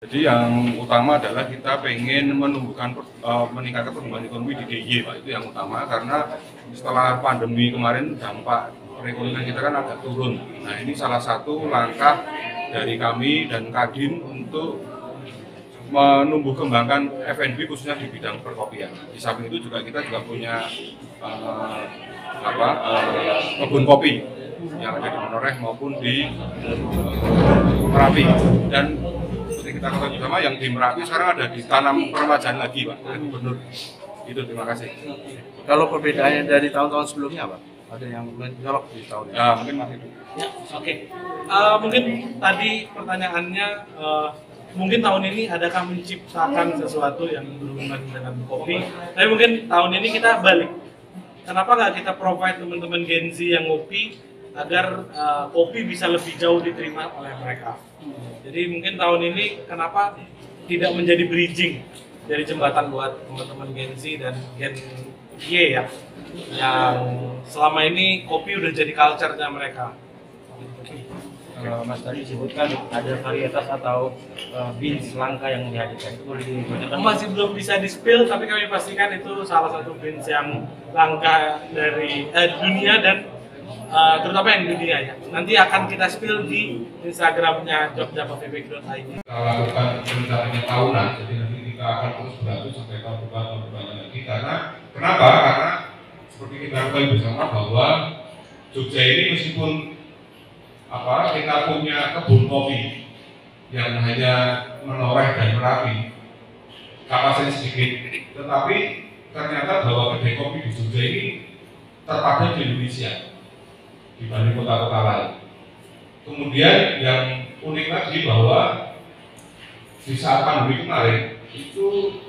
Jadi yang utama adalah kita pengen meningkatkan pertumbuhan ekonomi di DIY, Pak. Itu yang utama, karena setelah pandemi kemarin dampak perekonomian kita kan agak turun. Nah, ini salah satu langkah dari kami dan Kadin untuk menumbuh kembangkan F&B khususnya di bidang perkopian. Di samping itu juga kita punya kebun kopi yang ada di Menoreh maupun di Merapi. Dan seperti kita ketahui bersama, yang di Merapi sekarang ada ditanam peremajaan lagi, Pak, oleh Gubernur. Itu, terima kasih. Kalau perbedaannya dari tahun-tahun sebelumnya, Pak? Ada yang mencolok di tahun ini? Ya, mungkin masih itu. Ya, oke. Mungkin tadi pertanyaannya, mungkin tahun ini adakah menciptakan sesuatu yang berhubungan dengan kopi? Tapi mungkin tahun ini kita balik. Kenapa nggak kita provide teman-teman Gen Z yang ngopi agar kopi bisa lebih jauh diterima oleh mereka? Jadi mungkin tahun ini kenapa tidak menjadi bridging dari jembatan buat teman-teman Gen Z dan Gen Y ya, yang selama ini kopi udah jadi culture-nya mereka. Mas tadi disebutkan ada varietas atau beans langka yang dihadirkan, itu boleh dibocorkan? Masih belum bisa di-spill, tapi kami pastikan itu salah satu beans yang langka dari dunia dan terutama yang dunia ya. Nanti akan kita spill di Instagramnya jogjacoffeebag.id. Kita lakukan rencananya tahunan, jadi nanti kita akan terus berlanjut sampai tahun depan lagi. Karena kenapa? Karena seperti kita ketahui bersama bahwa Jogja ini meskipun kita punya kebun kopi yang hanya Menoreh dan Merapi, kapasitasnya sedikit, tetapi ternyata bahwa kedai kopi di Jogja ini terpadat di Indonesia dibanding kota-kota lain. Kemudian yang unik lagi bahwa di saat pandemi kemarin itu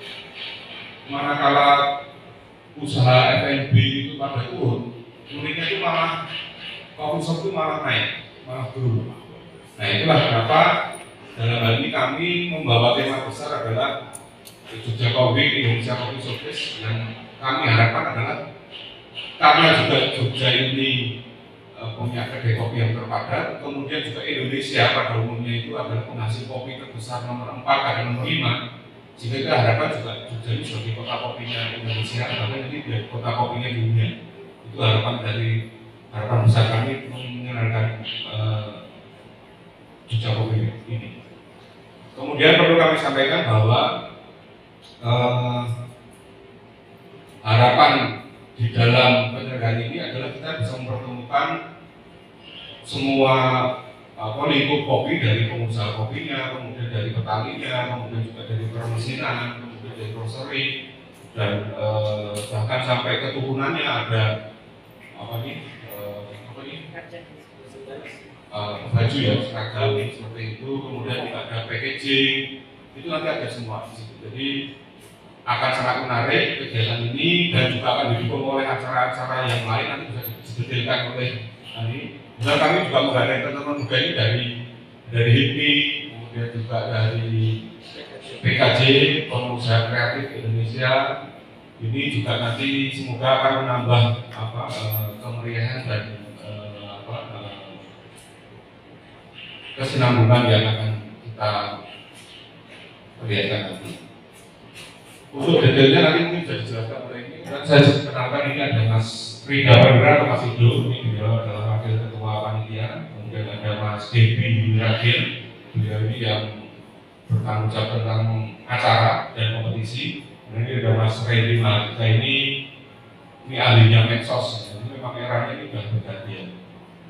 manakala usaha F&B itu pada turun, uniknya itu malah coffee shop itu malah naik, malah turun. Nah, itulah kenapa dalam hal ini kami membawa tema besar adalah Jogja Coffee Indonesia Coffee Showcase, yang kami harapkan adalah karena juga Jogja ini punya kedai kopi yang terpadat, kemudian juga Indonesia pada umumnya itu adalah penghasil kopi terbesar nomor 4 dan nomor 5, sehingga kita harapkan juga Jogja ini sebagai kota kopinya Indonesia, bahkan ini menjadi kota kopinya dunia. Itu harapan besar kami mengenalkan Jogja Coffee ini. Kemudian perlu kami sampaikan bahwa harapan di dalam penyelenggaraan ini adalah kita bisa mempertemukan semua lingkup kopi, dari pengusaha kopinya, kemudian dari petaninya, kemudian juga dari permesinan, kemudian dari roastery, dan bahkan sampai keturunannya ada baju ya, seragam seperti itu, kemudian juga ada packaging, itu nanti ada semua di situ. Jadi akan sangat menarik kegiatan ini, dan juga akan didukung oleh acara-acara yang lain, nanti bisa didetailkan oleh ini. Dan kami juga menggandeng teman-teman muda ini dari HIPMI, kemudian juga dari PKJ, Pengusaha Kreatif Indonesia. Ini juga nanti semoga akan menambah kemeriahan dan kesinambungan yang akan kita perlihatkan nanti. Untuk detailnya nanti mungkin bisa dijelaskan oleh ini. Dan saya kenalkan, ini ada Mas Rida Pandra atau Mas Indo, ini beliau adalah wakil ketua panitia. Kemudian ada Mas Debi Radil, beliau ini yang bertanggung jawab tentang acara dan kompetisi. Dan ini ada Mas Reddy Malika, ini ahlinya medsos. Jadi memang eranya ini sudah berganti ya.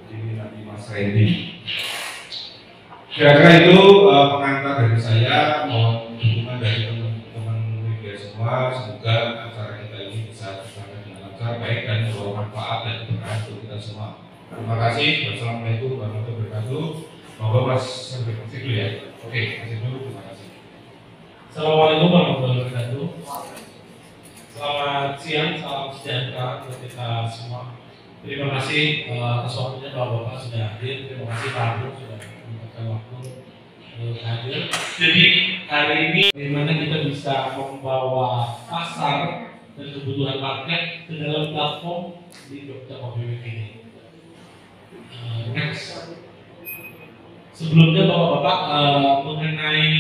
Jadi ini nanti Mas Reddy. Kira-kira itu pengantar dari saya, mohon dukungan dari teman-teman media semua. Semoga acara kita ini bisa terlaksana dengan lancar, baik, dan bermanfaat dan berkah untuk kita semua. Terima kasih. Wassalamualaikum warahmatullahi wabarakatuh. Mohon Mas sampai dulu ya. Oke, kasih dulu. Terima kasih. Assalamualaikum warahmatullahi wabarakatuh. Selamat siang, salam sejahtera untuk kita semua. Terima kasih atas waktunya Bapak-bapak sudah hadir. Terima kasih Pak Abdul sudah waktu hadir. Jadi hari ini bagaimana kita bisa membawa pasar dan kebutuhan market ke dalam platform di Jogja Coffee Week ini. Next. Sebelumnya Bapak-bapak mengenai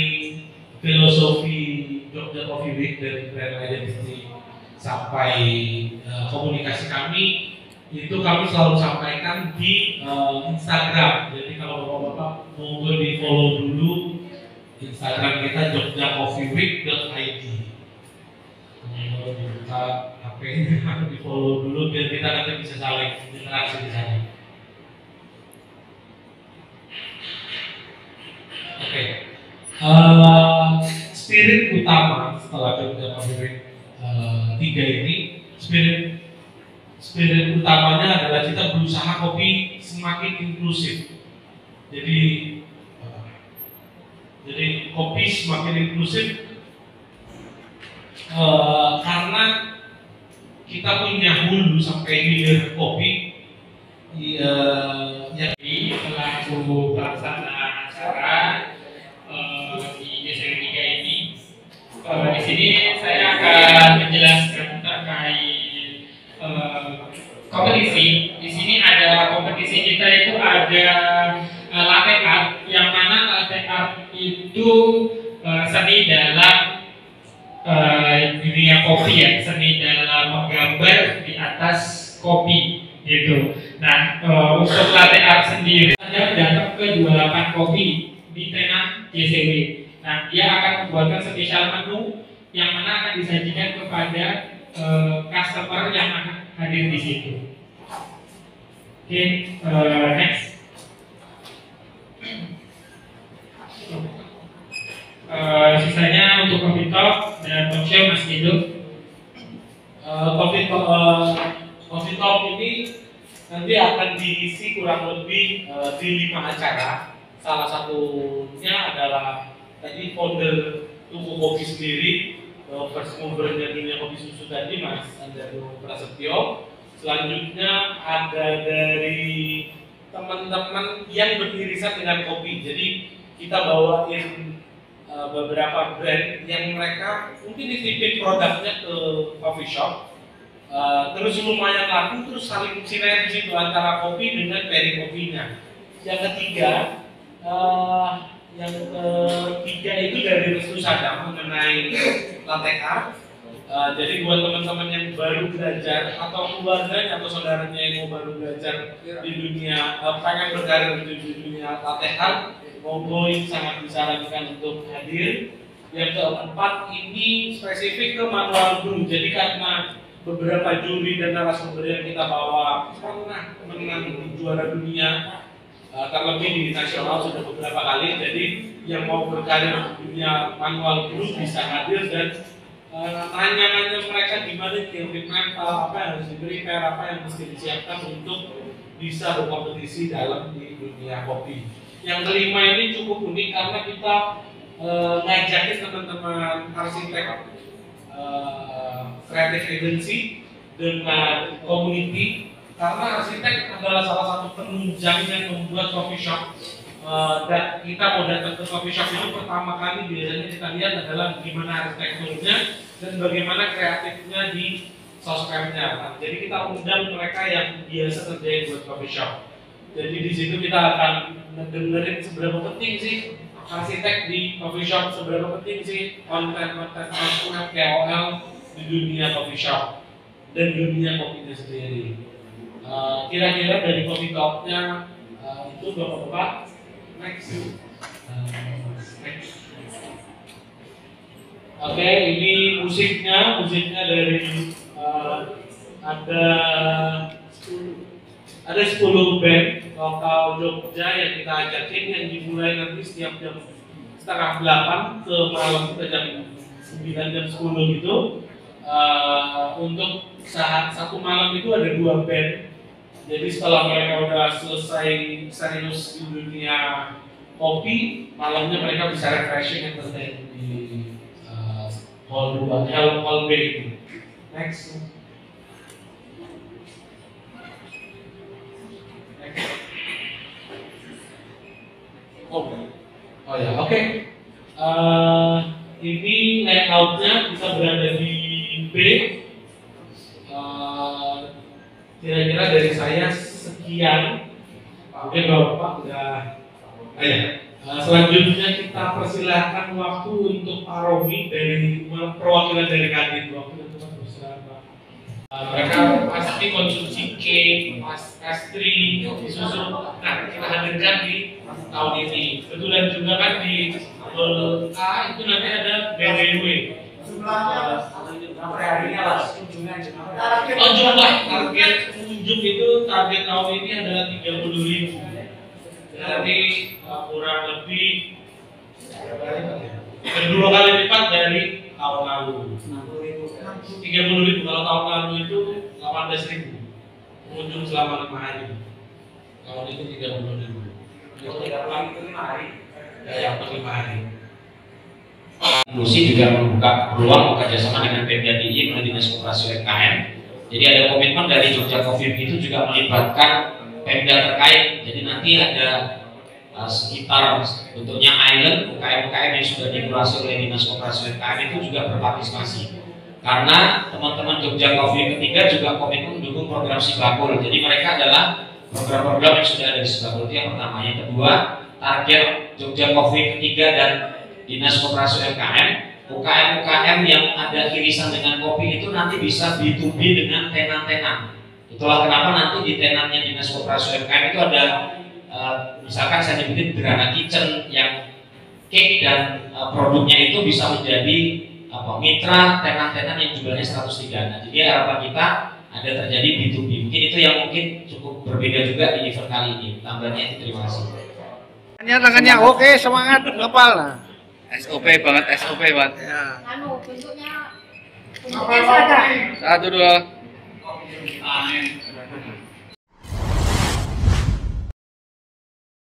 filosofi Jogja Coffee Week dari brand identity sampai komunikasi kami itu kami selalu sampaikan di Instagram. Jadi kalau bapak-bapak mau di follow dulu Instagram kita jogjacoffeeweek.id. Kalau dibuka HP-nya di follow dulu biar kita nanti bisa saling interaksi di sana. Oke. Spirit utama setelah Jogja Coffee Week 3 ini, spirit utamanya adalah kita berusaha kopi semakin inklusif. Jadi kopi semakin inklusif karena kita punya hulu sampai hilir kopi yang selaku pelaksana acara di DCW 3 ini. Di sini saya akan menjelaskan terkait kompetisi. Di sini ada kompetisi kita itu ada latte art, yang mana latte art itu seni dalam dunia kopi ya, seni dalam menggambar di atas kopi gitu. Nah, untuk latte art sendiri Anda datang ke 28 kopi di tenan JCW. Nah, dia akan membuatkan spesial menu yang mana akan disajikan kepada customer yang akan hadir di situ. Oke, next. Sisanya untuk coffee talk dan talk show Mas Ido. Coffee talk ini nanti akan diisi kurang lebih di 5 acara. Salah satunya adalah tadi founder Tuku Kopi sendiri, first movernya dunia kopi susu tadi Mas Andaro Prasetyo. Selanjutnya ada dari teman-teman yang beririsan dengan kopi. Jadi kita bawain beberapa brand yang mereka mungkin nitipin produknya ke coffee shop, terus lumayan laku, terus saling sinergi antara kopi dengan pairing kopinya. Yang ketiga itu dari Restu Sadam mengenai latte art. Jadi buat teman-teman yang baru belajar atau keluarganya atau saudaranya yang mau baru belajar di dunia, pengen berkarir di dunia latte art, monggo sangat disarankan untuk hadir. Yang keempat ini spesifik ke manual brew. Jadi karena beberapa juri dan narasumber yang kita bawa pernah menang juara dunia, terlebih di nasional sudah beberapa kali. Jadi yang mau berkarir di dunia manual brew bisa hadir dan tanya-tanya mereka gimana treatment, apa yang harus di prepare, apa yang mesti disiapkan untuk bisa berkompetisi dalam di dunia kopi. Yang kelima ini cukup unik karena kita ngajakin teman-teman arsitek, creative agency dengan community, karena arsitek adalah salah satu penunjang yang membuat coffee shop. Dan kita mau datang ke coffee shop itu pertama kali biasanya kita lihat adalah gimana arsitekturnya dan bagaimana kreatifnya di sosmednya. Nah, jadi kita undang mereka yang biasa kerjain buat coffee shop. Jadi di situ kita akan dengerin seberapa penting sih arsitek di coffee shop, seberapa penting sih konten-konten KOL di dunia coffee shop dan dunia kopinya sendiri. Kira-kira dari coffee talk-nya itu bapak-bapak. Next. Oke, ini musiknya dari ada 10 band lokal Jogja yang kita ajakin, yang dimulai nanti setiap jam 7:30 ke malam kita jam 9 jam 10 gitu. Untuk saat satu malam itu ada 2 band. Jadi setelah mereka udah selesai serius di dunia kopi, malamnya mereka bisa refreshing entertain di hall 2, hall B itu. Next. Oh ya, oke. Ini layoutnya bisa berada di B. Kira-kira dari saya sekian. Mungkin Bapak udah Selanjutnya kita persilahkan waktu untuk Pak Romi dari perwakilan dari Kadin. Waktu itu Pak berserah. Mereka pasti konsumsi cake, pastry, susu. Nah, kita hadirkan di tahun ini. Kebetulan juga kan di A itu nanti ada BBW. Oh, jumlah target pengunjung itu target tahun ini adalah 30.000. Jadi kurang lebih 2 kali lipat dari tahun lalu. 30.000, kalau tahun lalu itu 18.000 pengunjung selama 5 hari. Tahun itu 30.000. Yang 5 hari. Ya, yang 5 hari. Inklusi juga membuka peluang bekerjasama dengan Pemda DIY melalui Dinas Koperasi UMKM. Jadi ada komitmen dari Jogja Coffee itu juga melibatkan Pemda terkait. Jadi nanti ada sekitar bentuknya island UKM-UKM yang sudah dikurasi oleh Dinas Koperasi UMKM itu juga berpartisipasi. Karena teman-teman Jogja Coffee ketiga juga komitmen mendukung program Sibakul. Jadi mereka adalah program-program yang sudah ada di Sibakul, itu yang pertama. Yang kedua, target Jogja Coffee ketiga dan Dinas Koperasi UMKM, UKM-UKM yang ada irisan dengan kopi itu nanti bisa B2B dengan tenan-tenan. Itulah kenapa nanti di tenannya Dinas Koperasi UMKM itu ada misalkan saya nyebutin Grana Kitchen yang cake dan produknya itu bisa menjadi mitra tenan-tenan yang jumlahnya 103. Nah, jadi harapan kita ada terjadi B2B. Mungkin itu yang mungkin cukup berbeda juga di event kali ini. Tambahnya itu terima kasih. Tangannya oke, semangat ngepal lah. SOP banget, SOP banget. Ya. Bentuknya seragam. 1, 2.